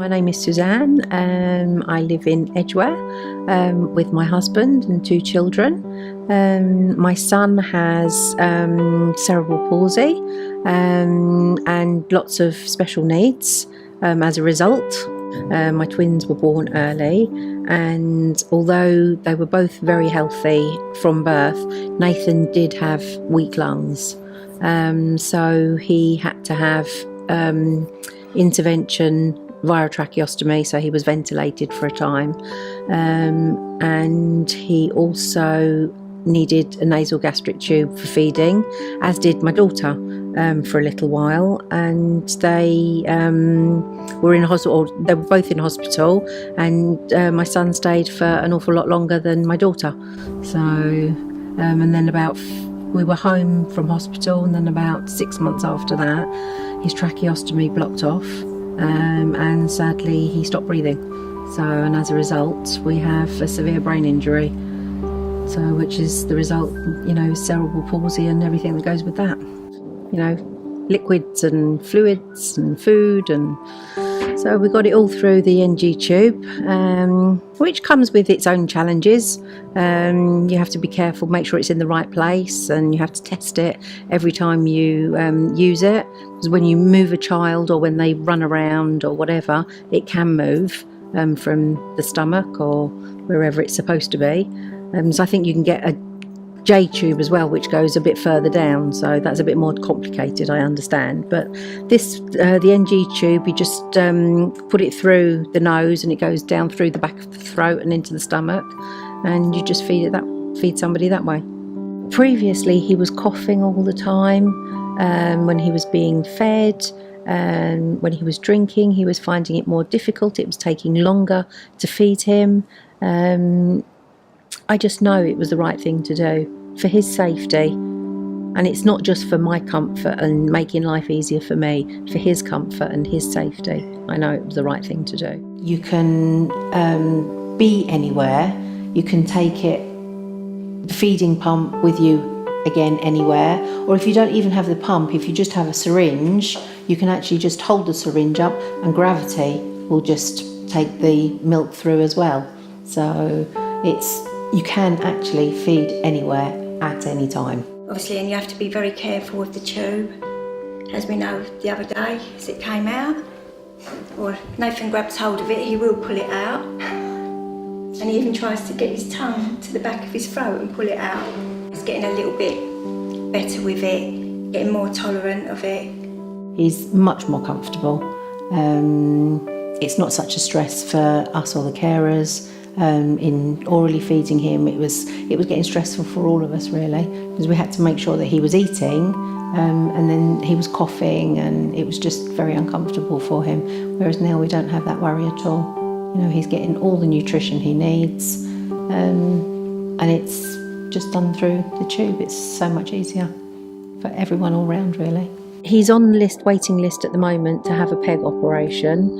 My name is Suzanne. I live in Edgware with my husband and 2 children. My son has cerebral palsy and lots of special needs as a result. My twins were born early, and although they were both very healthy from birth, Nathan did have weak lungs. So he had to have intervention via tracheostomy, so he was ventilated for a time, and he also needed a naso-gastric tube for feeding, as did my daughter for a little while, and they were in hospital. They were both in hospital, and my son stayed for an awful lot longer than my daughter. So and then we were home from hospital, and then about 6 months after that his tracheostomy blocked off, and sadly he stopped breathing. So, and as a result we have a severe brain injury, so which is the result, cerebral palsy and everything that goes with that, liquids and fluids and food, and so we got it all through the NG tube, which comes with its own challenges. You have to be careful, make sure it's in the right place, and you have to test it every time you use it, because when you move a child or when they run around or whatever, it can move from the stomach or wherever it's supposed to be. So I think you can get a J tube as well, which goes a bit further down, so that's a bit more complicated, I understand. But this, the NG tube, you just put it through the nose, and it goes down through the back of the throat and into the stomach, and you just feed somebody that way. Previously he was coughing all the time when he was being fed, and when he was drinking he was finding it more difficult. It was taking longer to feed him. I just know it was the right thing to do for his safety, and it's not just for my comfort and making life easier for me, for his comfort and his safety. I know it was the right thing to do. You can be anywhere. You can take the feeding pump with you again anywhere, or if you don't even have the pump, if you just have a syringe, you can actually just hold the syringe up and gravity will just take the milk through as well. So you can actually feed anywhere at any time. Obviously, and you have to be very careful with the tube. As we know the other day, as it came out, or Nathan grabs hold of it, he will pull it out. And he even tries to get his tongue to the back of his throat and pull it out. He's getting a little bit better with it, getting more tolerant of it. He's much more comfortable. It's not such a stress for us or the carers. In orally feeding him, it was getting stressful for all of us, really, because we had to make sure that he was eating, and then he was coughing, and it was just very uncomfortable for him. Whereas now we don't have that worry at all. He's getting all the nutrition he needs, and it's just done through the tube. It's so much easier for everyone all round, really. He's on the waiting list at the moment to have a PEG operation.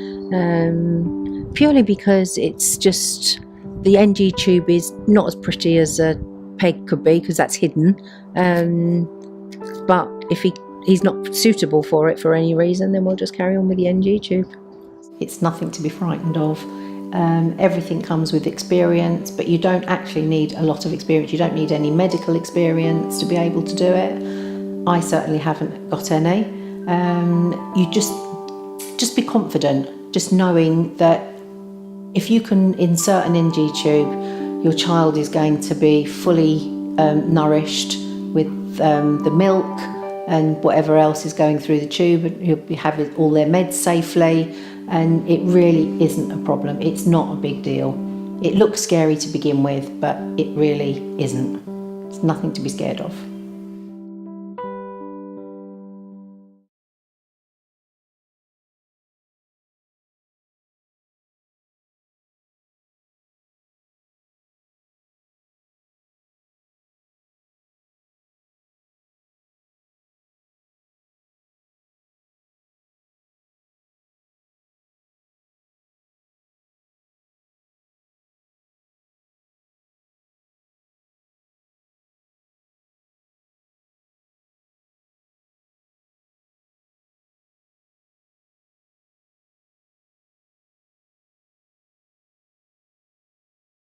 Purely because it's just, the NG tube is not as pretty as a PEG could be, because that's hidden. But if he's not suitable for it for any reason, then we'll just carry on with the NG tube. It's nothing to be frightened of. Everything comes with experience, but you don't actually need a lot of experience. You don't need any medical experience to be able to do it. I certainly haven't got any. You just be confident, just knowing that if you can insert an NG tube, your child is going to be fully nourished with the milk and whatever else is going through the tube, and you'll be having all their meds safely, and it really isn't a problem. It's not a big deal. It looks scary to begin with, but it really isn't. It's nothing to be scared of.